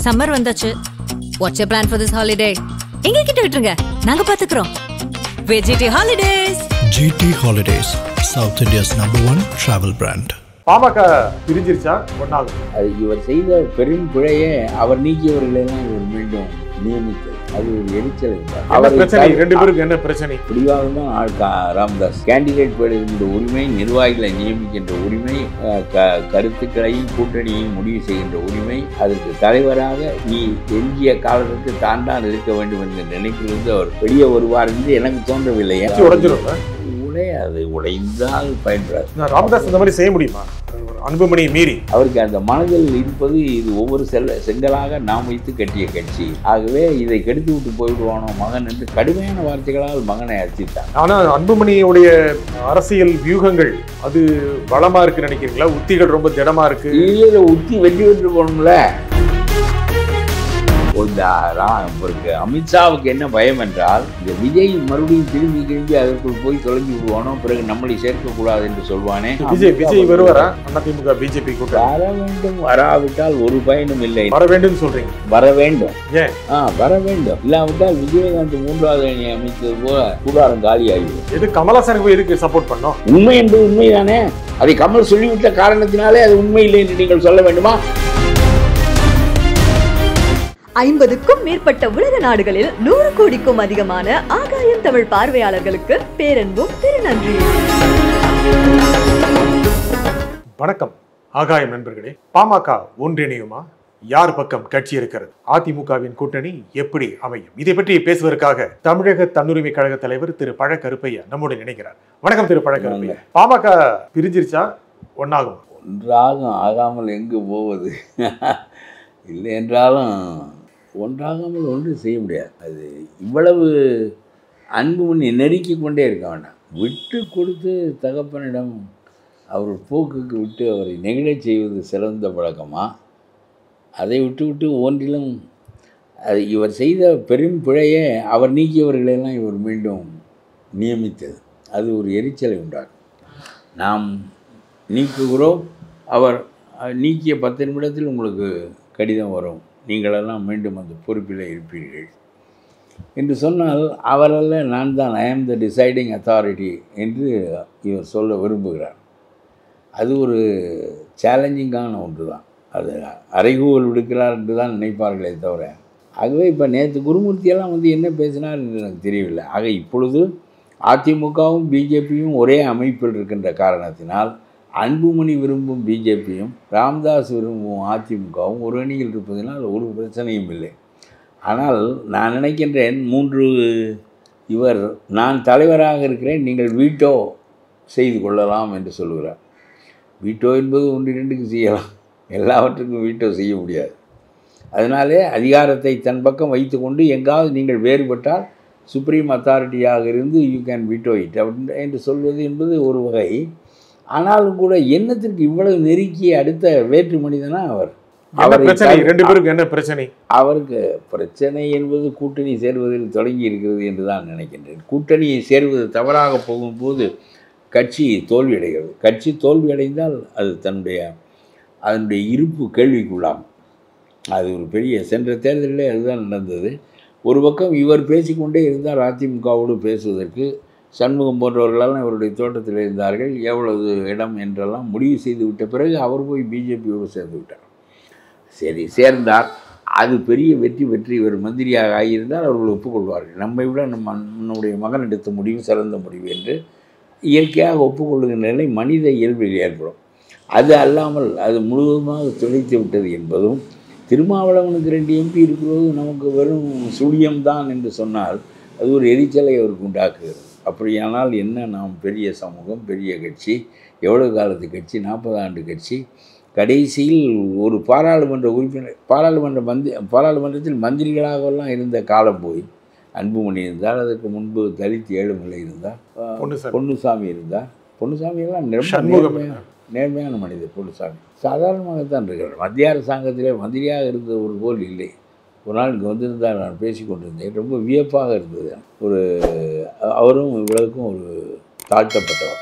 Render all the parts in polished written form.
Summer வந்தாச்சு. What's your plan for this holiday? எங்க கிட்ட விட்டுருங்க, நாங்க பாத்துக்கிறோம். VGT Holidays. GT Holidays, South India's #1 travel brand. PMK பிரிஞ்சிருச்சா ஒன்னாகும்? அது இவர் செய்த பெரும் பிழையே அவர் நீக்கியவர்களெல்லாம் இவர் மீண்டும் நியமித்தது. அது ஒரு எரிச்சல். ரெண்டு பேருக்கு என்ன பிரச்சனை? முடிவாக தான் ராமதாஸ் கேண்டிடேட் பெறுகின்ற உரிமை, நிர்வாகிகளை நியமிக்கின்ற உரிமை, கருத்துக்களையும் கூட்டணியையும் முடிவு செய்கின்ற உரிமை, அதற்கு தலைவராக நீ எஞ்சிய காலத்துக்கு தான் தான் இருக்க வேண்டும் என்று நினைக்கிறது அவர் வெளியே வருவார் என்று எனக்கு தோன்றவில்லையே. அது உடைந்தால் பயன்படாது. ராமதாஸ் இந்த மாதிரி செய்ய முடியுமா? அன்புமணியை மீறி அவருக்கு அந்த மனதில் இருப்பது இது ஒவ்வொரு செங்கலாக நாம் வைத்து கட்டிய கட்சி. ஆகவே இதை கெடுத்து விட்டு போய்விடுவானோ மகன் என்று கடுமையான வார்த்தைகளால் மகனை அர்ச்சித்தார். ஆனா அன்புமணியுடைய அரசியல் வியூகங்கள் அது பலமா இருக்கு நினைக்கிறீங்களா? உத்திகள் ரொம்ப திடமா இருக்கு. இல்ல, உத்தி வெற்றி பெற்று போகணும்ல. அமித்ஷாவுக்கு என்ன பயம் என்றால், இந்த விஜய் மறுபடியும் திரும்பி அதற்குள் போய் தொலைஞ்சு விடுவானோ, பிறகு நம்மளை சேர்க்கக்கூடாது என்று சொல்வானே. விஜய் வருவாரா? அதிமுக பிஜேபி வர வேண்டும். வராவிட்டால் ஒரு பயனும் இல்லை. வர வேண்டும் சொல்றீங்க? வர வேண்டும். வர வேண்டும். இல்லாவிட்டால் விஜயகாந்த் 3வது அணி அமைத்தது போல கூடாரம் காலி ஆகிடும். எது கமலாசனுக்கு எதுக்கு சப்போர்ட் பண்ணோம்? உண்மை என்பது உண்மைதானே. அதை கமல் சொல்லிவிட்ட காரணத்தினாலே அது உண்மை இல்லை என்று நீங்கள் சொல்ல வேண்டுமா? 50க்கும் மேற்பட்ட உலக நாடுகளில் 100 கோடிக்கும் அதிகமான ஆகாயம் தமிழ் பார்வையாளர்களுக்கு பேரன்பும் திருநன்றி. வணக்கம் ஆகாயம் நண்பர்களே. பாமக ஒன்றிணையுமா? யார் பக்கம் கட்சி இருக்கிறது? அதிமுகவின் கூட்டணி எப்படி அமையும்? இதை பற்றி பேசுவதற்காக தமிழக தன்னுரிமை கழக தலைவர் திரு பழ கருப்பையா நம்முடைய நினைக்கிறார். வணக்கம் திரு பழ கருப்பையா. பாமக பிரிஞ்சிருச்சா ஒன்னாகும்? ஒன்றாகும். ஆகாமல் எங்கு போவது? இல்லை என்றாலும் ஒன்றாகாமல் ஒன்று செய்ய முடியாது. அது இவ்வளவு அன்புமணி நெருக்கி கொண்டே இருக்க வேண்டாம். விட்டு கொடுத்து தகப்பனிடம் அவர் போக்குக்கு விட்டு அவரை நெகிழச் செய்வது சிறந்த பழக்கமா? அதை விட்டு ஒன்றிலும் அது இவர் செய்த பெரும் பிழையே அவர் நீக்கியவர்களெல்லாம் இவர் மீண்டும் நியமித்தது. அது ஒரு எரிச்சலை உண்டாகும். நாம் நீக்குகிறோம், அவர் நீக்கிய 10 நிமிடத்தில் உங்களுக்கு கடிதம் வரும், நீங்களெல்லாம் மீண்டும் அந்த பொறுப்பில் இருப்பீர்கள் என்று சொன்னால் அவரல்ல நான் தான், ஐ ஆம் த டிசைடிங் அத்தாரிட்டி என்று இவர் சொல்ல விரும்புகிறார். அது ஒரு சேலஞ்சிங்கான ஒன்று தான். அது அறைகூவல் விடுக்கிறார் என்று தான் நினைப்பார்களே தவிர. ஆகவே இப்போ நேற்று குருமூர்த்தியெல்லாம் என்ன பேசினார் என்று எனக்கு தெரியவில்லை. ஆக இப்பொழுது அதிமுகவும் பிஜேபியும் ஒரே அமைப்பில் இருக்கின்ற காரணத்தினால் அன்புமணி விரும்பும் பிஜேபியும் ராமதாஸ் விரும்பும் அதிமுகவும் ஒரு அணியில் இருப்பதனால் ஒரு பிரச்சனையும் இல்லை. ஆனால் நான் நினைக்கின்றேன், இவர் நான் தலைவராக இருக்கிறேன், நீங்கள் வீட்டோ செய்து கொள்ளலாம் என்று சொல்லுகிறார். வீட்டோ என்பது 1-2க்கு செய்யலாம், எல்லாவற்றுக்கும் வீட்டோ செய்ய முடியாது. அதனாலே அதிகாரத்தை தன் பக்கம் வைத்து கொண்டு எங்காவது நீங்கள் வேறுபட்டால் சுப்ரீம் அத்தாரிட்டியாக இருந்து யூ கேன் வீட்டோ இட் என்று சொல்வது என்பது ஒரு வகை. ஆனாலும் கூட என்னத்திற்கு இவ்வளவு நெருக்கிய அடுத்த வேற்று மனிதனா அவர்? ரெண்டு பேருக்கு என்ன பிரச்சனை? அவருக்கு பிரச்சனை என்பது கூட்டணி சேர்வதில் தொடங்கி இருக்கிறது என்று தான் நினைக்கின்றேன். கூட்டணியை சேர்வது தவறாக போகும்போது கட்சி தோல்வியடைகிறது. கட்சி தோல்வியடைந்தால் அது அதனுடைய இருப்பு கேள்விக்குள்ளாகும். அது ஒரு பெரிய சென்ற தேர்தலில் அதுதான் நடந்தது. ஒரு பக்கம் இவர் பேசிக்கொண்டே இருந்தால் அதிமுகவோடு பேசுவதற்கு சண்முகம் போன்றவர்களெல்லாம் இவருடைய தோட்டத்தில் இருந்தார்கள். எவ்வளவு இடம் என்றெல்லாம் முடிவு செய்து விட்ட பிறகு அவர் போய் பிஜேபியோடு சேர்ந்து விட்டார். சரி, சேர்ந்தார். அது பெரிய வெற்றி பெற்று இவர் மந்திரியாக ஆகியிருந்தால் அவர்கள் ஒப்புக்கொள்வார்கள். நம்மை விட நம்முடைய மகன் எடுத்த முடிவு சிறந்த முடிவு என்று இயற்கையாக ஒப்புக்கொள்ளுகின்ற நிலை மனித இயல்பில் ஏற்படும். அது அல்லாமல் அது முழுவதுமாக துளைத்து விட்டது என்பதும், திருமாவளவனுக்கு 2 MP இருக்கிறது நமக்கு வெறும் சுழியம்தான் என்று சொன்னால் அது ஒரு எரிச்சலை அவருக்கு உண்டாக்குகிறது. அப்படியானால் என்ன, நாம் பெரிய சமூகம், பெரிய கட்சி, எவ்வளவு காலத்து கட்சி, 40 ஆண்டு கட்சி, கடைசியில் ஒரு பாராளுமன்ற உறுப்பினர், பாராளுமன்றத்தில் மந்திரிகளாகலாம் இருந்த காலம் போய் அன்புமணி இருந்தார். அதற்கு முன்பு தலித் ஏழுமலை இருந்தார், பொன்னுசாமி இருந்தார். பொன்னுசாமியெல்லாம் நேர்மையான மனிதர். பொன்னுசாமி சாதாரணமாகத்தான் இருக்கிறார். மத்திய அரசாங்கத்திலே மந்திரியாக இருந்தது ஒரு போல் இல்லை. ஒரு நாள் இங்கே வந்திருந்தால் நான் பேசி கொண்டிருந்தேன். ரொம்ப வியப்பாக இருந்தது. அவரும் இவளுக்கும் ஒரு தாழ்த்தப்பட்டவர்,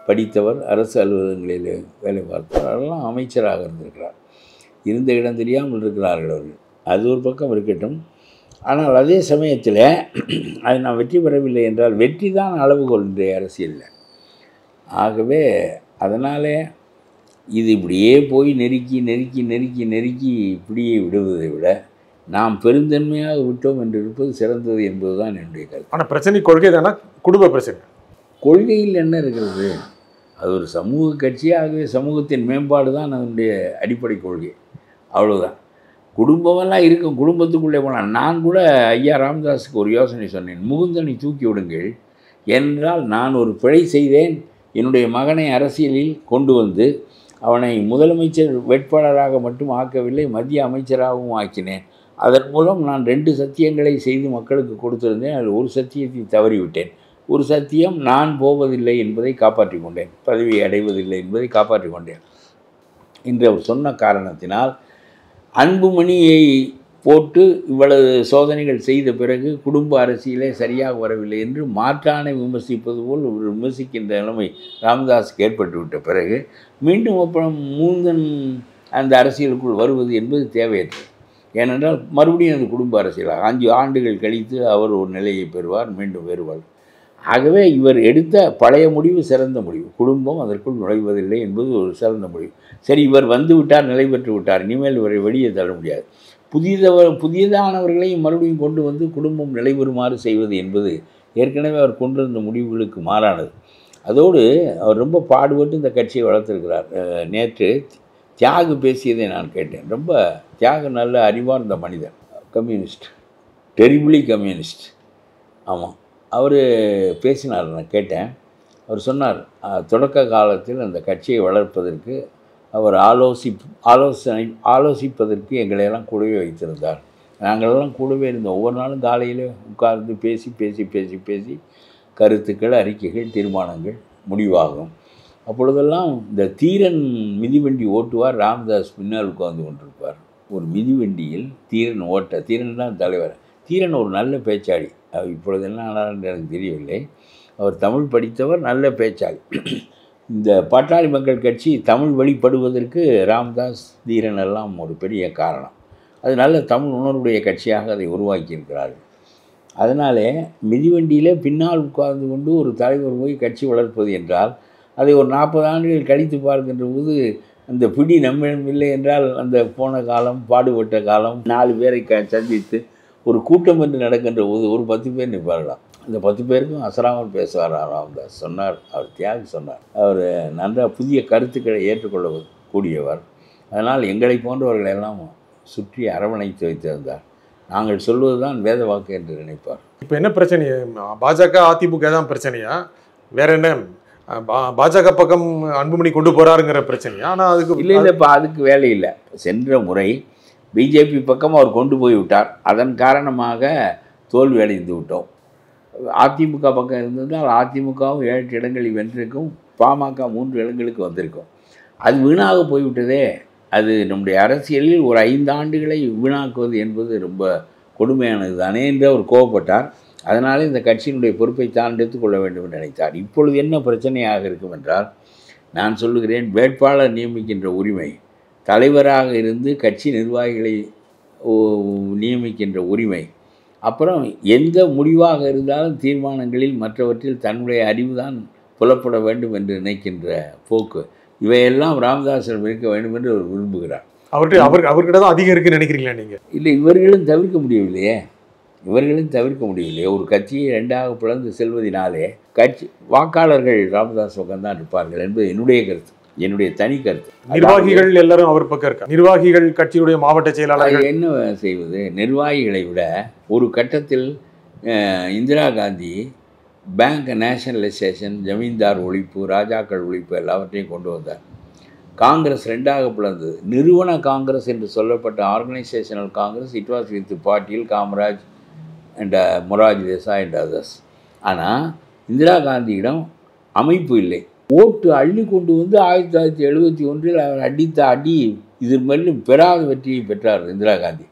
படித்தவர், அரசு அலுவலகங்களில் வேலை பார்த்தவர், அதெல்லாம் அமைச்சராக இருந்திருக்கிறார். இருந்த இடம் தெரியாமல் இருக்கிறார்கள் அவர்கள். அது ஒரு பக்கம் இருக்கட்டும். ஆனால் அதே சமயத்தில் அது நான் வெற்றி பெறவில்லை என்றால் வெற்றி தான் அளவுகோல் இன்றைய அரசியலில். ஆகவே அதனாலே இது இப்படியே போய் நெருக்கி நெருக்கி நெருக்கி நெருக்கி இப்படியே விடுவதை விட நாம் பெருந்தன்மையாக விட்டோம் என்று இருப்பது சிறந்தது என்பது தான் என்னுடைய கருத்து. ஆனால் பிரச்சனை கொள்கை தானே, குடும்ப பிரச்சனை. கொள்கையில் என்ன இருக்கிறது? அது ஒரு சமூக கட்சியாகவே சமூகத்தின் மேம்பாடு தான் அதனுடைய அடிப்படை கொள்கை, அவ்வளோதான். குடும்பமெல்லாம் இருக்கும், குடும்பத்துக்குள்ளே போனால். நான் கூட ஐயா ராமதாஸுக்கு ஒரு யோசனை சொன்னேன், முகுந்தனை தூக்கி விடுங்கள். என்றால் நான் ஒரு பிழை செய்தேன், என்னுடைய மகனை அரசியலில் கொண்டு வந்து அவனை முதலமைச்சர் வேட்பாளராக மட்டும் ஆக்கவில்லை, மத்திய அமைச்சராகவும் ஆக்கினேன். அதன் மூலம் நான் 2 சத்தியங்களை செய்து மக்களுக்கு கொடுத்திருந்தேன். அதில் ஒரு சத்தியத்தை தவறிவிட்டேன். ஒரு சத்தியம், நான் போவதில்லை என்பதை காப்பாற்றி கொண்டேன், பதவியை அடைவதில்லை என்பதை காப்பாற்றி கொண்டேன் என்று அவர் சொன்ன காரணத்தினால் அன்புமணியை போட்டு இவ்வளவு சோதனைகள் செய்த பிறகு குடும்ப அரசியலே சரியாக வரவில்லை என்று மாற்றானை விமர்சிப்பது போல் ஒரு விமர்சிக்கின்ற நிலைமை ராமதாஸுக்கு ஏற்பட்டுவிட்ட பிறகு மீண்டும் அப்புறம் மூந்தன் அந்த அரசியலுக்குள் வருவது என்பது தேவையற்றது. ஏனென்றால் மறுபடியும் அது குடும்ப அரசியலாக 5 ஆண்டுகள் கழித்து அவர் ஒரு நிலையை பெறுவார், மீண்டும் வேறுவார். ஆகவே இவர் எடுத்த பழைய முடிவு சிறந்த முடிவு. குடும்பம் அதற்குள் நுழைவதில்லை என்பது ஒரு சிறந்த முடிவு. சரி, இவர் வந்து விட்டார், நிலை பெற்று விட்டார், இனிமேல் இவரை வெளியே தள்ள முடியாது. புதியதானவர்களையும் மறுபடியும் கொண்டு வந்து குடும்பம் நிலை பெறுமாறு செய்வது என்பது ஏற்கனவே அவர் கொண்டு வந்த முடிவுகளுக்கு மாறானது. அதோடு அவர் ரொம்ப பாடுபட்டு இந்த கட்சியை வளர்த்துருக்கிறார். நேற்று தியாகு பேசியதை நான் கேட்டேன். ரொம்ப தியாகு நல்ல அறிவார்ந்த மனிதன், கம்யூனிஸ்ட், டெரிபிளி கம்யூனிஸ்ட். ஆமாம், அவர் பேசினார், நான் கேட்டேன். அவர் சொன்னார், தொடக்க காலத்தில் அந்த கட்சியை வளர்ப்பதற்கு அவர் ஆலோசிப்பதற்கு எங்களையெல்லாம் கூடவே வைத்திருந்தார். நாங்களெல்லாம் கூடவே இருந்தோம். ஒவ்வொரு நாளும் காலையில் உட்கார்ந்து பேசி பேசி பேசி பேசி கருத்துக்கள், அறிக்கைகள், தீர்மானங்கள் முடிவாகும். அப்பொழுதெல்லாம் இந்த தீரன் மிதிவண்டி ஓட்டுவார், ராமதாஸ் பின்னால் உட்கார்ந்து கொண்டிருப்பார். ஒரு மிதிவண்டியில் தீரன் ஓட்ட, தீரன் தான் தலைவர். தீரன் ஒரு நல்ல பேச்சாளி. இப்பொழுது என்ன ஆனார்ன்னு எனக்கு தெரியவில்லை. அவர் தமிழ் படித்தவர், நல்ல பேச்சாளி. இந்த பாட்டாளி மக்கள் கட்சி தமிழ் வழிபடுவதற்கு ராமதாஸ், தீரன் எல்லாம் ஒரு பெரிய காரணம். அது நல்ல தமிழ் உணர்வுடைய கட்சியாக அதை உருவாக்கியிருக்கிறார்கள். அதனாலே மிதிவண்டியிலே பின்னால் உட்கார்ந்து கொண்டு ஒரு தலைவர் போய் கட்சி வளர்ப்பது என்றால் அதை ஒரு 40 ஆண்டுகள் கழித்து பார்க்கின்ற போது அந்த பிடி நம்மிடம் இல்லை என்றால் அந்த போன காலம், பாடுபட்ட காலம், 4 பேரை சந்தித்து ஒரு கூட்டம் என்று நடக்கின்ற போது ஒரு 10 பேர் நிற்பார்களாம். அந்த 10 பேருக்கும் அசராமல் பேசுவார் ராமதாஸ். சொன்னார், அவர் தியாகி சொன்னார், அவர் நல்ல புதிய கருத்துக்களை ஏற்றுக்கொள்ள கூடியவர். அதனால் எங்களை போன்றவர்கள் எல்லாம் சுற்றி அரவணைத்து வைத்திருந்தார். நாங்கள் சொல்வது தான் வேத வாக்கு என்று நினைப்பார். இப்போ என்ன பிரச்சனை? பாஜக அதிமுக தான் பிரச்சனையா? வேற என்ன? பாஜக பக்கம் அன்புமணி கொண்டு போறாருங்கிற பிரச்சனையா? ஆனால் அதுக்கு இல்லை இப்போ அதுக்கு வேலை இல்லை. சென்ற முறை பிஜேபி பக்கம் அவர் கொண்டு போய் விட்டார். அதன் காரணமாக தோல்வி அடைந்து விட்டோம். அதிமுக பக்கம் இருந்ததால் அதிமுகவும் 7 இடங்களில் வென்றிருக்கும், பாமக 3 இடங்களுக்கு வந்திருக்கும். அது வீணாக போய்விட்டதே. அது நம்முடைய அரசியலில் ஒரு 5 ஆண்டுகளை வீணாக்குவது என்பது ரொம்ப கொடுமையானது தானே என்று அவர் கோபப்பட்டார். அதனாலே இந்த கட்சியினுடைய பொறுப்பை தான் எடுத்துக்கொள்ள வேண்டும் என்று நினைத்தார். இப்பொழுது என்ன பிரச்சனையாக இருக்கும் என்றால், நான் சொல்லுகிறேன், வேட்பாளர் நியமிக்கின்ற உரிமை, தலைவராக இருந்து கட்சி நிர்வாகிகளை நியமிக்கின்ற உரிமை, அப்புறம் எந்த முடிவாக இருந்தாலும் தீர்மானங்களில் மற்றவற்றில் தன்னுடைய அறிவுதான் புலப்பட வேண்டும் என்று நினைக்கின்ற போக்கு, இவையெல்லாம் ராமதாஸிடம் இருக்க வேண்டும் என்று அவர் விரும்புகிறார். அவர்கிட்ட தான் அதிகம் இருக்குன்னு நினைக்கிறீங்களா நீங்கள்? இல்லை, இவர்களும் தவிர்க்க முடியவில்லையே. ஒரு கட்சியை 2ஆக பிளந்து செல்வதனாலே கட்சி வாக்காளர்கள் ராமதாஸ் பக்கம் தான் இருப்பார்கள் என்பது என்னுடைய கருத்து, என்னுடைய தனி கருத்து. நிர்வாகிகள் எல்லாரும் அவர் பக்கம் இருக்காங்க. நிர்வாகிகள் கட்சியுடைய மாவட்ட செயலாளர்கள் என்ன செய்வது? நிர்வாகிகளை விட ஒரு கட்டத்தில் இந்திரா காந்தி பேங்க் நேஷனலைசேஷன், ஜமீன்தார் ஒழிப்பு, ராஜாக்கள் ஒழிப்பு எல்லாவற்றையும் கொண்டு வந்தார். காங்கிரஸ் 2ஆக பிளந்தது. நிறுவன காங்கிரஸ் என்று சொல்லப்பட்ட organisational Congress, it was with Patil, Kamaraj and Morarji Desai and others. ஆனால் இந்திரா காந்தியிடம் அமைப்பு இல்லை. ஓட்டு அள்ளி கொண்டு வந்து 1971 அவர் அடித்த அடி இது மேலும் பெறாத வெற்றியை பெற்றார் இந்திரா காந்தி.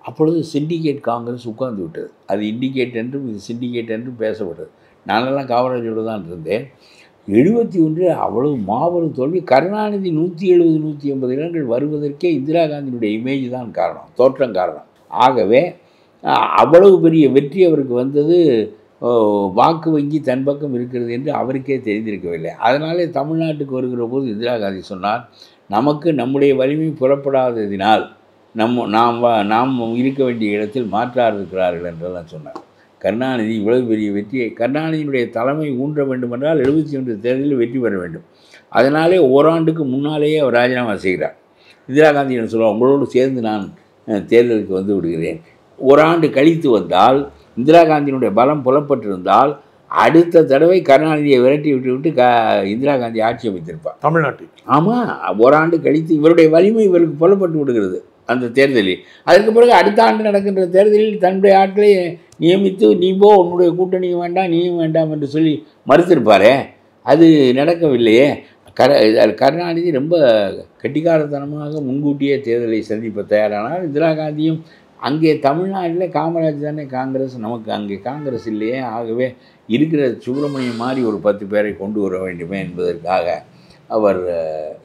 அப்பொழுது சிண்டிகேட் காங்கிரஸ் உட்கார்ந்து விட்டது. அது இண்டிகேட் என்றும் இது சிண்டிகேட் என்றும் பேசப்பட்டது. நானெல்லாம் காமராஜோடு தான் இருந்தேன். 71 அவ்வளவு மாபெரும் தோல்வி. கருணாநிதி 170-180 இடங்கள் வருவதற்கே இந்திரா காந்தியினுடைய இமேஜ் தான் காரணம், தோற்றம் காரணம். ஆகவே அவ்வளவு பெரிய வெற்றி அவருக்கு வந்தது வாக்கு வங்கி தன் பக்கம் இருக்கிறது என்று அவருக்கே தெரிந்திருக்கவில்லை. அதனாலே தமிழ்நாட்டுக்கு வருகிற போது இந்திரா காந்தி சொன்னார், நமக்கு நம்முடைய வலிமை புறப்படாததினால் நாம் இருக்க வேண்டிய இடத்தில் மாற்றார் இருக்கிறார்கள் என்றெல்லாம் சொன்னார். கருணாநிதி இவ்வளவு பெரிய வெற்றியை, கருணாநிதியினுடைய தலைமை ஊன்ற வேண்டுமென்றால் 71 தேர்தலில் வெற்றி பெற வேண்டும். அதனாலே ஓராண்டுக்கு முன்னாலேயே அவர் ராஜினாமா செய்கிறார். இந்திரா காந்தி என்ன சொல்லுவார், உங்களோடு சேர்ந்து நான் தேர்தலுக்கு வந்து விடுகிறேன். ஓராண்டு கழித்து வந்தால் இந்திரா காந்தியினுடைய பலம் புலப்பட்டிருந்தால் அடுத்த தடவை கருணாநிதியை விரட்டி விட்டு இந்திரா காந்தி ஆட்சி அமைத்திருப்பார் தமிழ்நாட்டில். ஆமாம், ஓராண்டு கழித்து இவருடைய வலிமை இவருக்கு புலப்பட்டு விடுகிறது அந்த தேர்தலில். அதற்கு பிறகு அடுத்த ஆண்டு நடக்கின்ற தேர்தலில் தன்னுடைய ஆட்களை நியமித்து நீ போ, உன்னுடைய கூட்டணியும் வேண்டாம் நீயும் வேண்டாம் என்று சொல்லி மறுத்திருப்பாரே, அது நடக்கவில்லையே. கருணாநிதி ரொம்ப கெட்டிக்காரத்தனமாக முன்கூட்டியே தேர்தலை சந்திப்ப தயாரானால். இந்திரா காந்தியும் அங்கே தமிழ்நாட்டில் காமராஜ் தானே காங்கிரஸ், நமக்கு அங்கே காங்கிரஸ் இல்லையே, ஆகவே இருக்கிற சுப்பிரமணியம் மாதிரி ஒரு 10 பேரை கொண்டு வர வேண்டுமே என்பதற்காக அவர்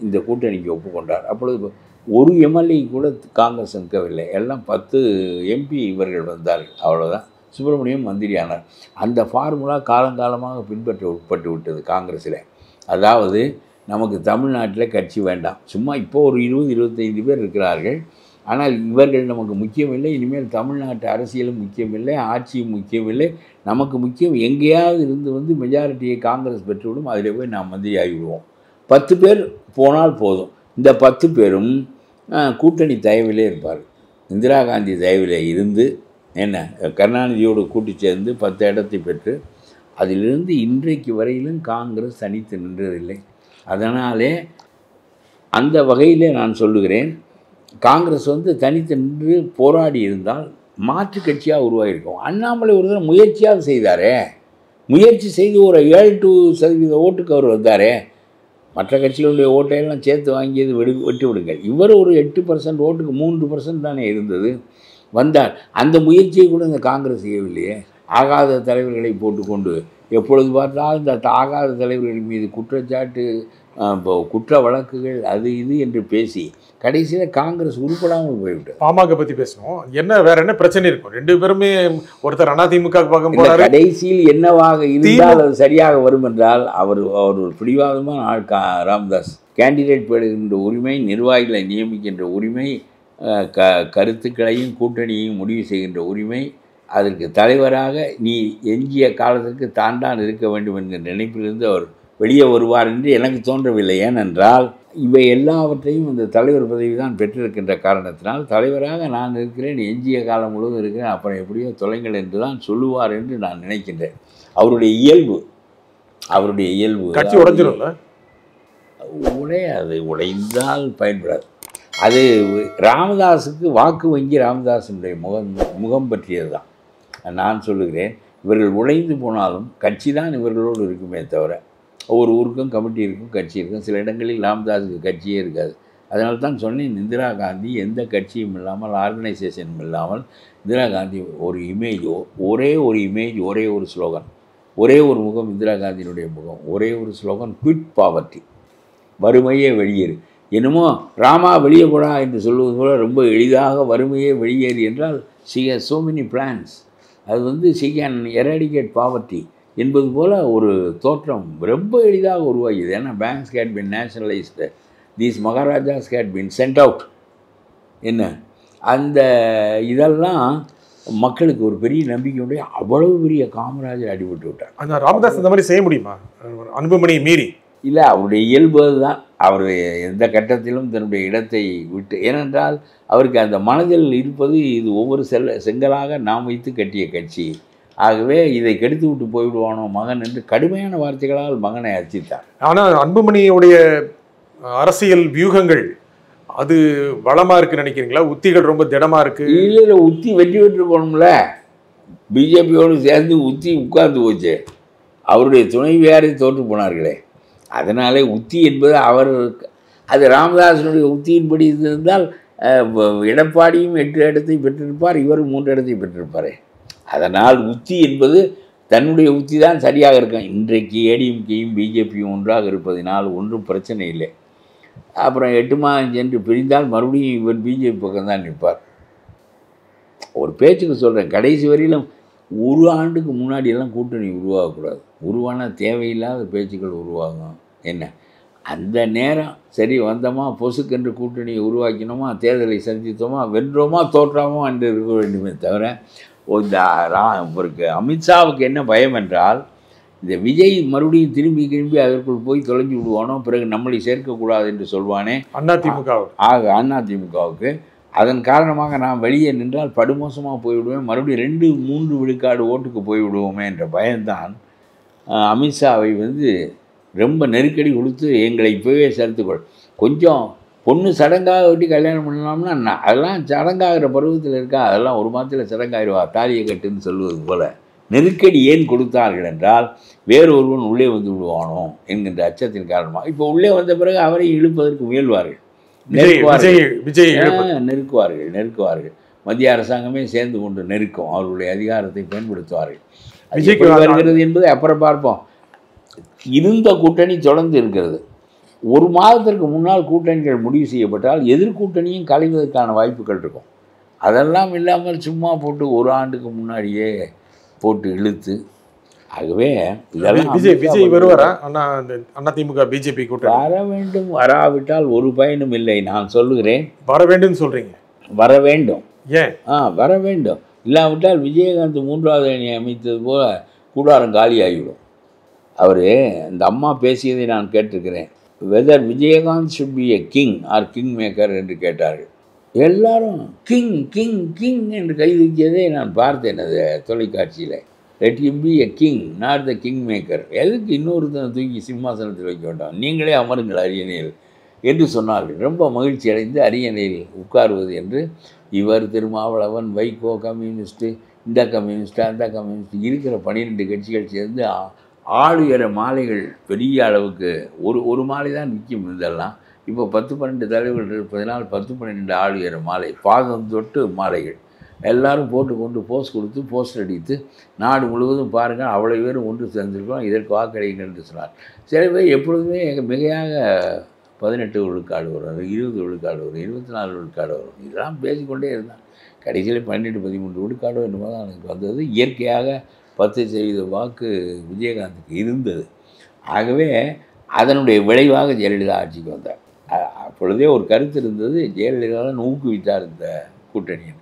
இந்த கூட்டணிக்கு ஒப்புக்கொண்டார். அப்பொழுது ஒரு எம்எல்ஏ கூட காங்கிரஸ் நிற்கவில்லை, எல்லாம் 10 எம்பி இவர்கள் வந்தார்கள், அவ்வளோதான். சுப்பிரமணியம் மந்திரியானார். அந்த ஃபார்முலா காலங்காலமாக பின்பற்ற உட்பட்டு விட்டது காங்கிரஸில். அதாவது நமக்கு தமிழ்நாட்டில் கட்சி வேண்டாம், சும்மா இப்போ ஒரு 20-25 பேர் இருக்கிறார்கள், ஆனால் இவர்கள் நமக்கு முக்கியமில்லை, இனிமேல் தமிழ்நாட்டு அரசியலும் முக்கியமில்லை, ஆட்சியும் முக்கியமில்லை, நமக்கு முக்கியம் எங்கேயாவது இருந்து மெஜாரிட்டியை காங்கிரஸ் பெற்றுவிடும், அதில் போய் நாம் மந்திரி ஆகிவிடுவோம். 10 பேர் போனால் போதும். இந்த 10 பேரும் கூட்டணி தயவிலே இருப்பார். இந்திரா காந்தி தயவிலே இருந்து என்ன கருணாநிதியோடு கூட்டி சேர்ந்து 10 இடத்தை பெற்று அதிலிருந்து இன்றைக்கு வரையிலும் காங்கிரஸ் தனித்து நின்றதில்லை. அதனாலே அந்த வகையிலே நான் சொல்லுகிறேன், காங்கிரஸ் தனித்து நின்று போராடி இருந்தால் மாற்று கட்சியாக உருவாகியிருக்கும். அண்ணாமலை ஒரு தடவை முயற்சியாக செய்தாரே, முயற்சி செய்து ஒரு 7% ஓட்டுக்கு அவர் வந்தாரே. மற்ற கட்சிகளுடைய ஓட்டையெல்லாம் சேர்த்து வாங்கியது விட்டு விடுங்கள். இவர் ஒரு 8% ஓட்டுக்கு 3% தானே இருந்தது, வந்தார். அந்த முயற்சியை கூட இந்த காங்கிரஸ் செய்யவில்லையே. ஆகாத தலைவர்களை போட்டுக்கொண்டு எப்பொழுது பார்த்தாலும் இந்த ஆகாத தலைவர்கள் மீது குற்றச்சாட்டு, குற்ற வழக்குகள், அது இது என்று பேசி கடைசியில் காங்கிரஸ் உருப்படாமல் போய்விட்டது. பாமக பற்றி பேசணும், என்ன வேற என்ன பிரச்சனை இருக்கும்? 2 பேருமே ஒருத்தர் அதிமுக பக்கம் போறாரு. கடைசியில் என்னவாக இருந்தால் அது சரியாக வரும் என்றால் அவர் ஒரு பிடிவாதமான ஆள். ராமதாஸ் கேண்டிடேட் பெறுகின்ற உரிமை, நிர்வாகிகளை நியமிக்கின்ற உரிமை, கருத்துக்களையும் கூட்டணியையும் முடிவு செய்கின்ற உரிமை, அதற்கு தலைவராக நீ எஞ்சிய காலத்திற்கு தான் இருக்க வேண்டும் என்கிற நினைப்பிலிருந்து அவர் வெளியே வருவார் என்று எனக்கு தோன்றவில்லை. ஏனென்றால் இவை எல்லாவற்றையும் இந்த தலைவர் பதவி தான் பெற்றிருக்கின்ற காரணத்தினால் தலைவராக நான் இருக்கிறேன், எஞ்சிய காலம் முழுவதும் இருக்கிறேன், அப்புறம் எப்படியோ தொலைங்கள் என்று தான் சொல்லுவார் என்று நான் நினைக்கின்றேன். அவருடைய இயல்பு கட்சி உடைஞ்சிரும்ல, உடையாது, உடைந்தால் பயன்படாது. அது ராமதாஸுக்கு வாக்கு வங்கி ராமதாஸனுடைய முகம் பற்றியது தான். நான் சொல்லுகிறேன், இவர்கள் உடைந்து போனாலும் கட்சி தான் இவர்களோடு இருக்குமே தவிர, ஒவ்வொரு ஊருக்கும் கமிட்டி இருக்கும், கட்சி இருக்கும். சில இடங்களில் ராமதாஸுக்கு கட்சியே இருக்காது. அதனால தான் சொன்னேன், இந்திரா காந்தி எந்த கட்சியும் இல்லாமல், ஆர்கனைசேஷனும் இல்லாமல், இந்திரா காந்தி ஒரு இமேஜ், ஒரே ஒரு இமேஜ், ஒரே ஒரு ஸ்லோகன், ஒரே ஒரு முகம், இந்திரா காந்தியினுடைய முகம், ஒரே ஒரு ஸ்லோகன், குவிட் பாவர்ட்டி, வறுமையே வெளியேறு. என்னமோ ராமா வெளியே போடா என்று சொல்வது போல ரொம்ப எளிதாக வறுமையே வெளியேறு என்றால் she has so many plans. அது she can eradicate poverty என்பது போல ஒரு தோற்றம் ரொம்ப எளிதாக உருவாகியது. ஏன்னா banks had been nationalized, these Maharaja's had been sent out. என்ன அந்த இதெல்லாம் மக்களுக்கு ஒரு பெரிய நம்பிக்கையுடைய அவ்வளவு பெரிய காமராஜர் அடிபட்டு விட்டார். அந்த ராமதாஸ் இந்த மாதிரி செய்ய முடியுமா அன்புமணி மீறி? இல்லை, அவருடைய இயல்பு தான். அவர் எந்த கட்டத்திலும் தன்னுடைய இடத்தை விட்டு, ஏனென்றால் அவருக்கு அந்த மனதில் இருப்பது இது ஒவ்வொரு செங்கலாக நாம் வைத்து கட்டிய கட்சி. ஆகவே இதை கெடுத்து விட்டு போய்விடுவானோ மகன் என்று கடுமையான வார்த்தைகளால் மகனை அர்ச்சித்தார். ஆனால் அன்புமணியுடைய அரசியல் வியூகங்கள் அது வளமாக இருக்குன்னு நினைக்கிறீங்களா? உத்திகள் ரொம்ப திடமாக இருக்குது. இல்லை, உத்தி வெற்றி பெற்று போகணும்ல. பிஜேபியோடு சேர்ந்து உத்தி உட்கார்ந்து போச்சு. அவருடைய துணைவியாரை தோற்று போனார்களே. அதனாலே உத்தி என்பது அது ராமதாசனுடைய உத்தியின்படி இருந்தால் எடப்பாடியும் 8 இடத்தை பெற்றிருப்பார், இவரும் 3 இடத்தை பெற்றிருப்பார். அதனால் உத்தி என்பது தன்னுடைய உத்தி தான் சரியாக இருக்கும். இன்றைக்கு ஏடிஎம்கேயும் பிஜேபியும் ஒன்றாக இருப்பதினால் ஒன்றும் பிரச்சனை இல்லை. அப்புறம் 8 மாதம் சென்று பிரிந்தால் மறுபடியும் இவர் பிஜேபி பக்கம் தான் நிற்பார். ஒரு பேச்சுக்கு சொல்கிறேன், கடைசி வரையிலும் ஒரு ஆண்டுக்கு முன்னாடியெல்லாம் கூட்டணி உருவாகக்கூடாது. உருவான தேவையில்லாத பேச்சுக்கள் உருவாகும். என்ன அந்த நேரம் சரி வந்தோமா, பொசுக்கென்று கூட்டணியை உருவாக்கினோமா, தேர்தலை சந்தித்தோமா, வென்றோமா தோற்றோமா என்று இருக்க வேண்டுமே தவிர, இந்த இவருக்கு அமித்ஷாவுக்கு என்ன பயம் என்றால், இந்த விஜய் மறுபடியும் திரும்பி அதற்குள் போய் தொலைஞ்சு விடுவானோ, பிறகு நம்மளை சேர்க்கக்கூடாது என்று சொல்வானே அதிமுகவுக்கு. அதன் காரணமாக நான் வெளியே நின்றால் படுமோசமாக போய்விடுவேன், மறுபடியும் 2-3 விழுக்காடு ஓட்டுக்கு போய்விடுவோமே என்ற பயம்தான் அமித்ஷாவை ரொம்ப நெருக்கடி கொடுத்து எங்களை இப்போவே சேர்த்துக்கொள், கொஞ்சம் பொண்ணு சடங்காக வெட்டி கல்யாணம் பண்ணலாம்னா அதெல்லாம் சடங்காகிற பருவத்தில் இருக்கா, அதெல்லாம் ஒரு மாதத்தில் சடங்காகிடுவா, தாலியை கட்டுன்னு சொல்லுவது போல் நெருக்கடி ஏன் கொடுத்தார்கள் என்றால், வேறொருவன் உள்ளே வந்து விடுவானோ என்கின்ற அச்சத்தின் காரணமாக. இப்போ உள்ளே வந்த பிறகு அவரை இழுப்பதற்கு முயல்வார்கள், நெருக்குவார்கள். மத்திய அரசாங்கமே சேர்ந்து கொண்டு நெருக்கும், அவர்களுடைய அதிகாரத்தை பயன்படுத்துவார்கள். வருகிறது என்பதை அப்புறம் பார்ப்போம். இருந்த கூட்டணி தொடர்ந்து இருக்கிறது. ஒரு மாதத்திற்கு முன்னால் கூட்டணிகள் முடிவு செய்யப்பட்டால் எதிர்கூட்டணியும் கலைவதற்கான வாய்ப்புகள் இருக்கும். அதெல்லாம் இல்லாமல் சும்மா போட்டு ஒரு ஆண்டுக்கு முன்னாடியே போட்டு இழுத்து, ஆகவே இதெல்லாம் விஜய் வருவாரா அதிமுக பிஜேபி கூட்டணி? வர வேண்டும், வராவிட்டால் ஒரு பயனும் இல்லை. நான் சொல்லுகிறேன், வர வேண்டும் சொல்றீங்க. வர வேண்டும். ஏன்? வர வேண்டும். இல்லாவிட்டால் விஜயகாந்த் 3வது அணி அமைத்தது போல கூடாரம் காலி ஆகிவிடும். அவர் இந்த அம்மா பேசியதை நான் கேட்டிருக்கிறேன். Whether Vijayakanth should be a king or kingmaker என்று கேட்டார்கள். எல்லாரும் கிங் கிங் கிங் என்று கைதூக்கியதை நான் பார்த்தேன் அது தொலைக்காட்சியில். Let him B a king not the king maker. எதுக்கு இன்னொருத்தனை தூக்கி சிம்மாசனத்தில் வைக்க வேண்டாம், நீங்களே அமருங்கள் அரியணையில் என்று சொன்னார்கள். ரொம்ப மகிழ்ச்சி அடைந்து அரியணையில் உட்காருவது என்று இவர் திருமாவளவன், வைகோ, கம்யூனிஸ்ட்டு, இந்த கம்யூனிஸ்ட்டு, அந்த கம்யூனிஸ்ட் இருக்கிற 12 கட்சிகள் சேர்ந்து ஆளுயர மாலைகள் பெரிய அளவுக்கு ஒரு மாலை தான் நிற்கும். இதெல்லாம் இப்போ 10-12 தலைவர்கள் இருப்பதனால் 10-12 ஆளுயர மாலை, பாதம் தொட்டு மாலைகள் எல்லோரும் போட்டுக்கொண்டு போஸ்ட் கொடுத்து போஸ்ட் அடித்து நாடு முழுவதும் பாருங்கள் அவ்வளோ பேரும் ஒன்று சேர்ந்திருக்கிறோம், இதற்கு வாக்களிங்கள் என்று சொன்னார். சில பேர் எப்பொழுதுமே மிகையாக 18 விழுக்காடு வரும், 20 விழுக்காடு வரும், 24 விழுக்காடு வரும், இதெல்லாம் பேசிக்கொண்டே இருந்தான். கடைசியில் 12-13 விழுக்காடு என்னமோ தான் எனக்கு வந்தது. இயற்கையாக 10% வாக்கு விஜயகாந்துக்கு இருந்தது. ஆகவே அதனுடைய விளைவாக ஜெயலலிதா ஆட்சிக்கு வந்தார். அப்பொழுதே ஒரு கருத்து இருந்தது, ஜெயலலிதா தான் ஊக்குவித்தார் இந்த கூட்டணியை.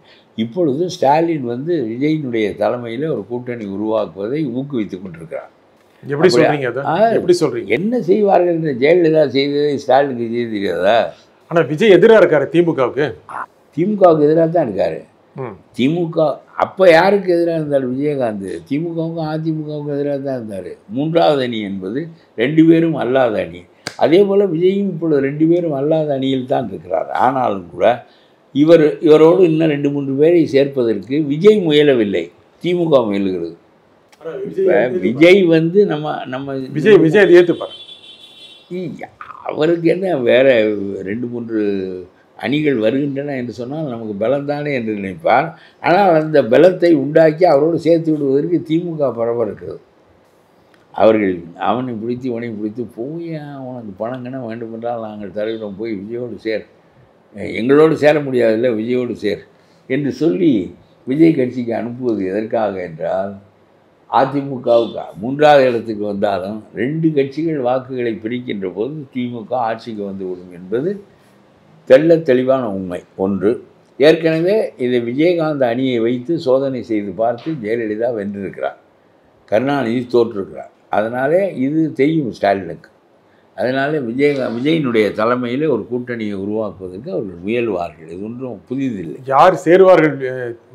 இப்பொழுது ஸ்டாலின் விஜயினுடைய தலைமையில் ஒரு கூட்டணி உருவாக்குவதை ஊக்குவித்து கொண்டிருக்கிறார். எப்படி சொல்றீங்க? என்ன செய்வார்கள் என்று ஜெயலலிதா செய்ததை ஸ்டாலினுக்கு செய்து தெரியாதா? ஆனால் விஜய் எதிராக இருக்காரு திமுகவுக்கு. திமுகவுக்கு எதிராக தான் இருக்காரு. திமுக அப்போ யாருக்கு எதிராக இருந்தார்? விஜயகாந்த். திமுகவுக்கும் அதிமுகவுக்கும் எதிராக தான் இருந்தார். 3வது அணி என்பது 2 பேரும் அல்லாத அணி. அதே போல் விஜயும் இப்பொழுது 2 பேரும் அல்லாத அணியில் தான் இருக்கிறார். ஆனாலும் கூட இவரோடு இன்னும் 2-3 பேரை சேர்ப்பதற்கு விஜய் முயலவில்லை, திமுக முயலுகிறது. விஜய் நம்ம விஜய் ஏற்றுப்பார். அவருக்கு என்ன வேற 2-3 அணிகள் வருகின்றன என்று சொன்னால் நமக்கு பலம்தானே என்று நினைப்பார். ஆனால் அந்த பலத்தை உண்டாக்கி அவரோடு சேர்த்து விடுவதற்கு திமுக பரவ இருக்கிறது. அவர்கள் அவனை பிடித்து இவனை பிடித்து போய் உனக்கு பணங்கன வேண்டுமென்றால் நாங்கள் தருகிறோம், போய் விஜயோடு சேர், எங்களோடு சேர முடியாதில்லை விஜயோடு சேர் என்று சொல்லி விஜய் கட்சிக்கு அனுப்புவது எதற்காக என்றால், அதிமுகவுக்கு 3வது இடத்துக்கு வந்தாலும் 2 கட்சிகள் வாக்குகளை பிரிக்கின்ற போது திமுக ஆட்சிக்கு வந்துவிடும் என்பது தெள்ள தெளிவான உண்மை. ஒன்று, ஏற்கனவே இதை விஜயகாந்த் அணியை வைத்து சோதனை செய்து பார்த்து ஜெயலலிதா வென்றிருக்கிறார், கருணாநிதி தோற்றிருக்கிறார். அதனாலே இது தெரியும் ஸ்டாலினுக்கு. அதனால் விஜயினுடைய தலைமையில் ஒரு கூட்டணியை உருவாக்குவதற்கு அவர்கள் முயல்வார்கள். இது ஒன்றும் புதிதில்லை. யார் சேருவார்கள்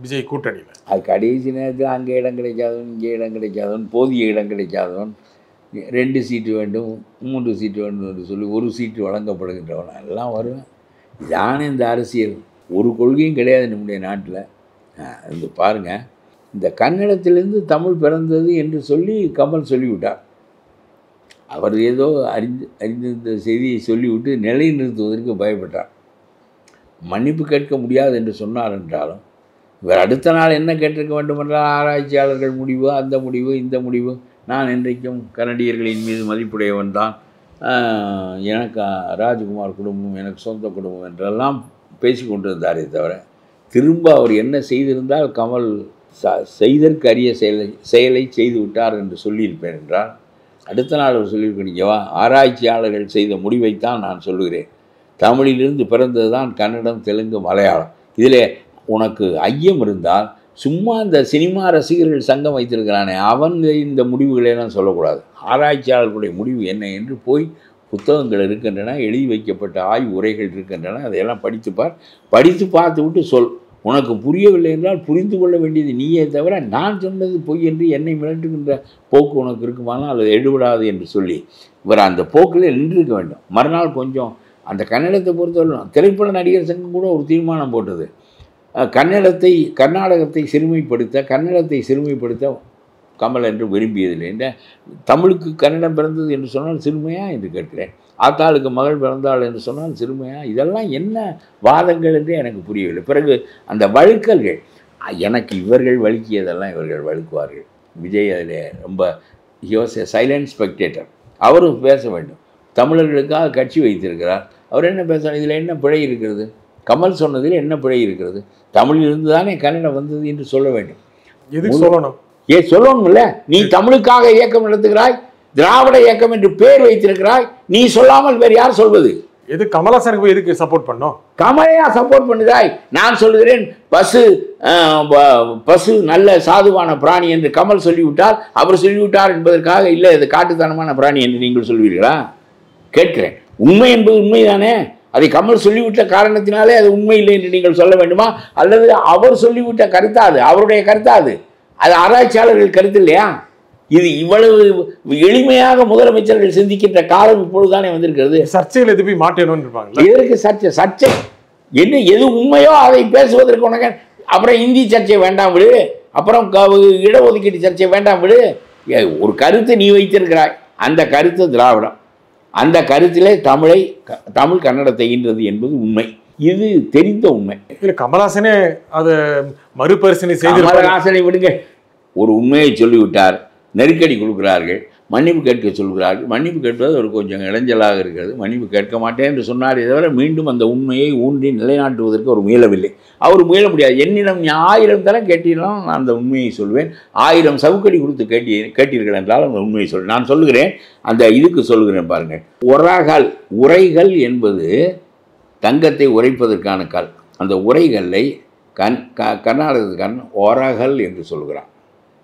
விஜய் கூட்டணியில்? அது கடைசி நேரத்தில் அங்கே இடம் கிடைக்காதவன், இங்கே இடம் கிடைக்காதவன், போதிய இடம் கிடைக்காதவன், 2 சீட்டு வேண்டும் 3 சீட்டு வேண்டும் என்று சொல்லி 1 சீட்டு வழங்கப்படுகின்றவன் எல்லாம் வருவேன். இதானே இந்த அரசியல். ஒரு கொள்கையும் கிடையாது நம்முடைய நாட்டில். இது பாருங்கள், இந்த கன்னடத்திலிருந்து தமிழ் பிறந்தது என்று சொல்லி கமல் சொல்லிவிட்டார். அவர் ஏதோ அறிந்த செய்தியை சொல்லிவிட்டு நிலைநிறுத்துவதற்கு பயப்பட்டார். மன்னிப்பு கேட்க முடியாது என்று சொன்னார் என்றாலும் இவர் அடுத்த நாள் என்ன கேட்டிருக்க வேண்டுமென்றால், ஆராய்ச்சியாளர்கள் முடிவு, அந்த முடிவு, இந்த முடிவு, நான் என்றைக்கும் கனடியர்களின் மீது மதிப்புடையவன் தான், எனக்கு ராஜ்குமார் குடும்பம் எனக்கு சொந்த குடும்பம் என்றெல்லாம் பேசி கொண்டிருந்தாரே தவிர திரும்ப அவர் என்ன செய்திருந்தால் கமல் செய்தற்கரிய செயலை செய்து விட்டார் என்று சொல்லியிருப்பேன் என்றால், அடுத்த நாள் அவர் சொல்லியிருக்கீங்கவா, ஆராய்ச்சியாளர்கள் செய்த முடிவைத்தான் நான் சொல்லுகிறேன். தமிழிலிருந்து பிறந்தது தான் கன்னடம், தெலுங்கு, மலையாளம். இதில் உனக்கு ஐயம் இருந்தால் சும்மா இந்த சினிமா ரசிகர்கள் சங்கம் வைத்திருக்கிறானே அவன் இந்த முடிவுகளெல்லாம் சொல்லக்கூடாது. ஆராய்ச்சியாளர்களுடைய முடிவு என்ன என்று போய் புத்தகங்கள் இருக்கின்றன, எழுதி வைக்கப்பட்ட ஆய்வு உரைகள் இருக்கின்றன, அதையெல்லாம் படித்துப்பார். படித்து பார்த்து விட்டு சொல். உனக்கு புரியவில்லை என்றால் புரிந்து கொள்ள வேண்டியது நீயே தவிர நான் சொன்னது பொய் என்று என்னை மிரட்டுகின்ற போக்கு உனக்கு இருக்குமானால் அது எடுபடாது என்று சொல்லி இவர் அந்த போக்கில் நின்றுருக்க வேண்டும். மறுநாள் கொஞ்சம் அந்த கன்னடத்தை பொறுத்தவரை திரைப்பட நடிகர் சங்கம் கூட ஒரு தீர்மானம் போட்டது. கர்நாடகத்தை சிறுமைப்படுத்த கமல் என்று விரும்பியதில்லை. என்ற தமிழுக்கு கன்னடம் பிறந்தது என்று சொன்னால் சிறுமையா என்று கேட்கிறேன். ஆத்தாளுக்கு மகள் பிறந்தாள் என்று சொன்னால் சிறுமையா? இதெல்லாம் என்ன வாதங்கள் என்று எனக்கு புரியவில்லை. பிறகு அந்த வழுக்கல்கள், எனக்கு இவர்கள் வழுக்கியதெல்லாம் இவர்கள் வழுக்குவார்கள். விஜய் அதில் ரொம்ப சைலண்ட் ஸ்பெக்டேட்டர். அவரும் பேச வேண்டும். தமிழர்களுக்காக கட்சி வைத்திருக்கிறார். அவர் என்ன பேசணும்? இதில் என்ன பிழை இருக்கிறது? கமல் சொன்னதில் என்ன பிழை இருக்கிறது? தமிழிலிருந்து தானே கன்னடம் வந்தது என்று சொல்ல வேண்டும். எதுக்கு சொல்லணும்? சொல்லணும் இல்லை? நீ தமிழுக்காக இயக்கம் நடத்துகிறாய், திராவிட இயக்கம் என்று பேர் வைத்திருக்கிறாய், நீ சொல்லாமல் வேறு யார் சொல்வது? எது கமலஹாசனுக்கு போய் எதுக்கு சப்போர்ட் பண்ணோம்? கமலையா சப்போர்ட் பண்ணுதாய்? நான் சொல்கிறேன், பசு நல்ல சாதுவான பிராணி என்று கமல் சொல்லிவிட்டால் அவர் சொல்லிவிட்டார் என்பதற்காக இல்லை இது காட்டுத்தனமான பிராணி என்று நீங்கள் சொல்வீர்களா? கேட்கிறேன். உண்மை என்பது உண்மைதானே? அதை கமல் சொல்லிவிட்ட காரணத்தினாலே அது உண்மை இல்லை என்று நீங்கள் சொல்ல வேண்டுமா? அல்லது அவர் சொல்லிவிட்ட கருத்தா? அது அவருடைய கருத்தா? அது ஆராய்ச்சியாளர்கள் கருத்து இல்லையா? இது இவ்வளவு எளிமையாக முதலமைச்சர்கள் சிந்திக்கின்ற காலம் இப்பொழுதுதானே வந்திருக்கிறது. சர்ச்சையில் எது போய் மாட்டேன்னு இருப்பாங்க. எதற்கு சர்ச்சை? என்ன எது உண்மையோ அதை பேசுவதற்கு உனக்கு அப்புறம் இந்தி சர்ச்சை வேண்டாம் விடு, அப்புறம் இடஒதுக்கீட்டு சர்ச்சை வேண்டாம் விடு. ஒரு கருத்து நீ வைத்திருக்கிறாய், அந்த கருத்து திராவிடம், அந்த கருத்திலே தமிழ் கன்னடத்தை ஈன்றது என்பது உண்மை. இது தெரிந்த உண்மை. கமலஹாசனே அதை மறுபரிசீலனை செய்து. கமலஹாசனை விடுங்க, ஒரு உண்மையை சொல்லிவிட்டார். நெருக்கடி கொடுக்கிறார்கள், மன்னிப்பு கேட்க சொல்கிறார்கள். மன்னிப்பு கேட்பது ஒரு கொஞ்சம் இடைஞ்சலாக இருக்கிறது. மன்னிப்பு கேட்க மாட்டேன் என்று சொன்னார். தவிர மீண்டும் அந்த உண்மையை ஊன்றி நிலைநாட்டுவதற்கு அவர் முயலவில்லை. அவர் முயல முடியாது. என்னிடம் 1000 தரம் கேட்டீர்களாம், நான் அந்த உண்மையை சொல்வேன். 1000 சவுக்கடி கொடுத்து கேட்டீர்கள் என்றால் அந்த உண்மையை நான் சொல்லுகிறேன். அந்த இதுக்கு சொல்லுகிறேன் பாருங்கள். உரைகள் என்பது தங்கத்தை உரைப்பதற்கான கல். அந்த உரைகளை கர்நாடகத்துக்காரன் ஒரகல் என்று சொல்கிறான்.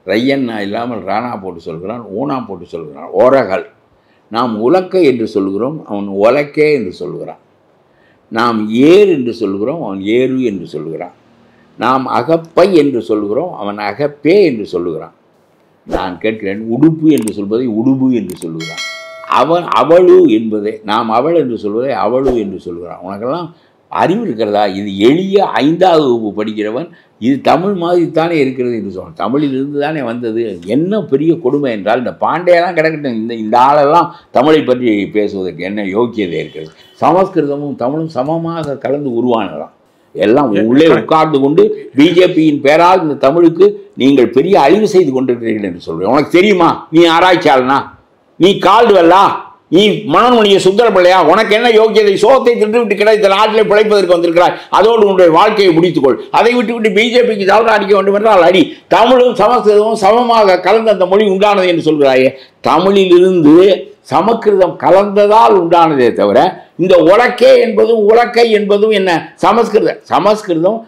ரையன்னா இல்லாமல் ராணா போட்டு சொல்கிறான், ஊனா போட்டு சொல்கிறான். ஓரகல். நாம் உலக்கை என்று சொல்கிறோம், அவன் ஒலக்கே என்று சொல்கிறான். நாம் ஏர் என்று சொல்கிறோம், அவன் ஏறு என்று சொல்கிறான். நாம் அகப்பை என்று சொல்கிறோம், அவன் அகப்பே என்று சொல்லுகிறான். நான் கேட்கிறேன், உடுப்பு என்று சொல்வதை உடுபு என்று சொல்லுகிறான். அவளு என்பதை நாம் அவள் என்று சொல்வதை அவளு என்று சொல்கிறான். உனக்கெல்லாம் அறிவு இருக்கிறதா? இது எளிய 5வது வகுப்பு படிக்கிறவன் இது தமிழ் மாதிரி தானே இருக்கிறது என்று சொல்கிறான். தமிழிலிருந்து தானே வந்தது. என்ன பெரிய கொடுமை என்றால், இந்த பாண்டியெல்லாம் கிடக்கட்டும், இந்த ஆளெல்லாம் தமிழை பற்றி பேசுவதற்கு என்ன யோக்கியதை இருக்கிறது? சமஸ்கிருதமும் தமிழும் சமமாக கலந்து உருவானதான். எல்லாம் உள்ளே உட்கார்ந்து கொண்டு பிஜேபியின் பேரால் இந்த தமிழுக்கு நீங்கள் பெரிய அழிவு செய்து கொண்டிருக்கிறீர்கள் என்று சொல்கிறேன். உனக்கு தெரியுமா? நீ ஆராய்ச்சியாளனா? நீ கால்டுவெல்லா? நீ மனோன்மணிய சுந்தரபிள்ளையா? உனக்கு என்ன யோக்கியதை? சோத்தை தின்றுவிட்டு கிடைத்த நாட்டிலே பிழைப்பதற்கு வந்திருக்கிறாய். அதோடு உன்னுடைய வாழ்க்கையை முடித்துக்கொள். அதை விட்டு பிஜேபிக்கு தவறு அடிக்க வேண்டும் என்றால் அடி. தமிழும் சமஸ்கிருதமும் சமமாக கலந்த அந்த மொழி உண்டானது என்று சொல்கிறாயே. தமிழிலிருந்து சமஸ்கிருதம் கலந்ததால் உண்டானதே தவிர இந்த உலக்கே என்பதும் உலக்கை என்பதும் என்ன? சமஸ்கிருதம்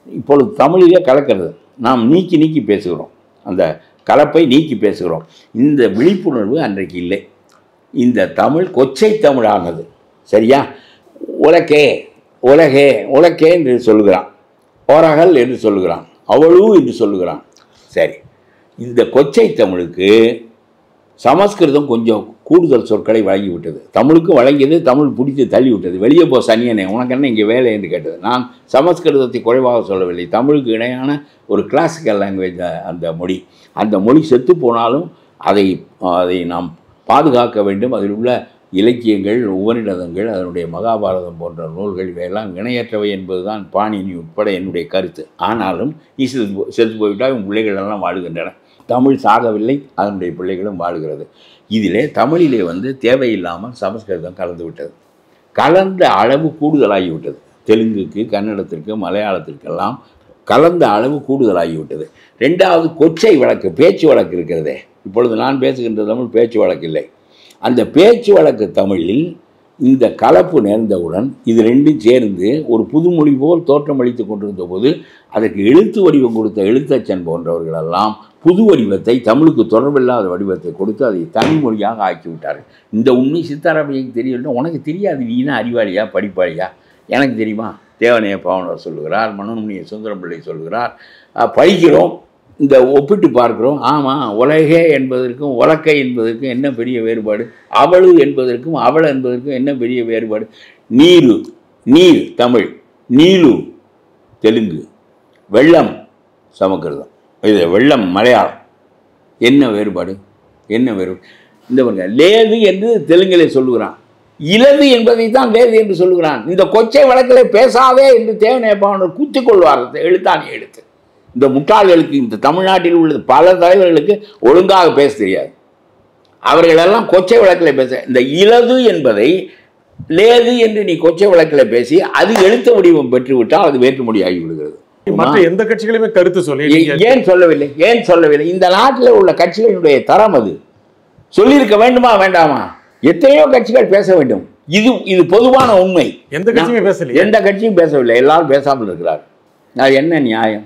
இப்பொழுது தமிழிலே கலக்கிறது. நாம் நீக்கி பேசுகிறோம், அந்த கலப்பை நீக்கி பேசுகிறோம். இந்த விழிப்புணர்வு அன்றைக்கு இல்லை. இந்த தமிழ் கொச்சை தமிழானது. சரியா? உலகே என்று சொல்லுகிறான், ஓரகல் என்று சொல்லுகிறான், அவளு என்று சொல்லுகிறான். சரி, இந்த கொச்சை தமிழுக்கு சமஸ்கிருதம் கொஞ்சம் கூடுதல் சொற்களை வழங்கிவிட்டது. தமிழுக்கு வழங்கியது, தமிழ் பிடித்து தள்ளிவிட்டது. வெளியே போ சனியனே, உனக்கு என்ன இங்கே வேலை என்று கேட்டது. நான் சமஸ்கிருதத்தை குறைவாக சொல்லவில்லை. தமிழுக்கு இணையான ஒரு கிளாசிக்கல் லாங்குவேஜ் அந்த மொழி. அந்த மொழி செத்து போனாலும் அதை நாம் பாதுகாக்க வேண்டும். அதில் உள்ள இலக்கியங்கள், உபநிடதங்கள், அதனுடைய மகாபாரதம் போன்ற நூல்கள் இவையெல்லாம் இணையற்றவை என்பதுதான் பாணினி உட்பட என்னுடைய கருத்து. ஆனாலும் நீ செத்து போய்விட்டால் உன் பிள்ளைகள் எல்லாம் வாழுகின்றன. தமிழ் சாகவில்லை, அதனுடைய பிள்ளைகளும் வாழுகிறது. இதிலே தமிழிலே தேவையில்லாமல் சமஸ்கிருதம் கலந்து விட்டது. கலந்த அளவு கூடுதலாகிவிட்டது. தெலுங்குக்கு, கன்னடத்திற்கு, மலையாளத்திற்கெல்லாம் கலந்த அளவு கூடுதலாகிவிட்டது. ரெண்டாவது கொச்சை வழக்கு, பேச்சு வழக்கு இருக்கிறதே. இப்பொழுது நான் பேசுகின்ற தமிழ் பேச்சு வழக்கு இல்லை. அந்த பேச்சு வழக்கு தமிழில் இந்த கலப்பு நேர்ந்தவுடன் இது ரெண்டும் சேர்ந்து ஒரு புதுமொழி போல் தோற்றமளித்து கொண்டிருந்த போது அதற்கு எழுத்து வடிவம் கொடுத்த எழுத்தச்சன் போன்றவர்களெல்லாம் புது வடிவத்தை, தமிழுக்கு தொடர்பில்லாத வடிவத்தை கொடுத்து அதை தனிமொழியாக ஆக்கிவிட்டார்கள். இந்த உண்மை சித்தாராமைக்கு தெரியல. உனக்கு தெரியாது, நீனா அறிவாளியா படிப்பாளியா? எனக்கு தெரியுமா? தேவனைய பாவனர் சொல்லுகிறார், மனோன்மணிய சுந்தரம் பிள்ளை சொல்லுகிறார். படிக்கிறோம், இந்த ஒப்பிட்டு பார்க்கிறோம். ஆமாம், உலகே என்பதற்கும் உலக்கை என்பதற்கும் என்ன பெரிய வேறுபாடு? அவளு என்பதற்கும் அவள் என்பதற்கும் என்ன பெரிய வேறுபாடு? நீரு, நீர் தமிழ், நீலு தெலுங்கு, வெள்ளம் சமஸ்கிருதம், இது வெள்ளம் மலையாளம். என்ன வேறுபாடு? என்ன வேறுபாடு? இந்த பாருங்க, லேது என்று தெலுங்கிலே சொல்லுகிறான், இலது என்பதை தான் லேது என்று சொல்லுகிறான். இந்த கொச்சை வழக்கில் பேசாதே என்று தேவநேயப்பாவனர் கூத்திக் கொள்வார். எழுத்தாணி எடுத்து இந்த முட்டாள்களுக்கு, இந்த தமிழ்நாட்டில் உள்ள பல தலைவர்களுக்கு ஒழுங்காக பேச தெரியாது. அவர்களெல்லாம் கொச்சை வழக்கில் பேச, இந்த இலது என்பதை லேது என்று நீ கொச்சை வழக்கில் பேசி அது எழுத்து வடிவம் பெற்றுவிட்டால் அது வேற்றுமொழி ஆகி விடுகிறது. மற்ற எந்த கட்சிகளுமே கருத்து சொல்லி ஏன் சொல்லவில்லை? ஏன் சொல்லவில்லை? இந்த நாட்டில் உள்ள கட்சிகளுடைய தரம் அது. சொல்லியிருக்க வேண்டுமா வேண்டாமா? எத்தனையோ கட்சிகள் பேச வேண்டும். இது பொதுவான உண்மை. எந்த கட்சியுமே பேசல, எந்த கட்சியும் பேசவில்லை. எல்லாரும் பேசாமல் இருக்கிறார். அது என்ன நியாயம்?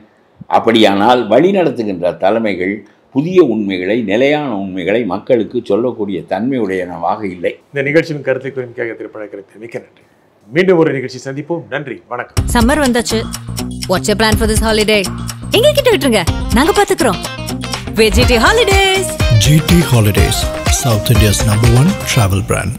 அப்படியானால் வழி நடத்துகின்ற தலைமைகள் புதிய உண்மைகளை, நிலையான உண்மைகளை மக்களுக்கு சொல்லக்கூடிய தன்மையுடையனவாக இல்லை. இந்த நிகழ்ச்சியின் கருத்தை குறிப்பாக திரைப்படத்திற்கு மிக்க நன்றி. மீண்டும் ஒரு நிகழ்ச்சி சந்திப்போம். நன்றி, வணக்கம். சம்மர் வந்தாச்சு. What's your plan for this holiday? எங்க கிட்ட விட்டுருங்க, நாங்க பாத்துக்கிறோம். VGT Holidays. GT Holidays, South India's #1 travel brand.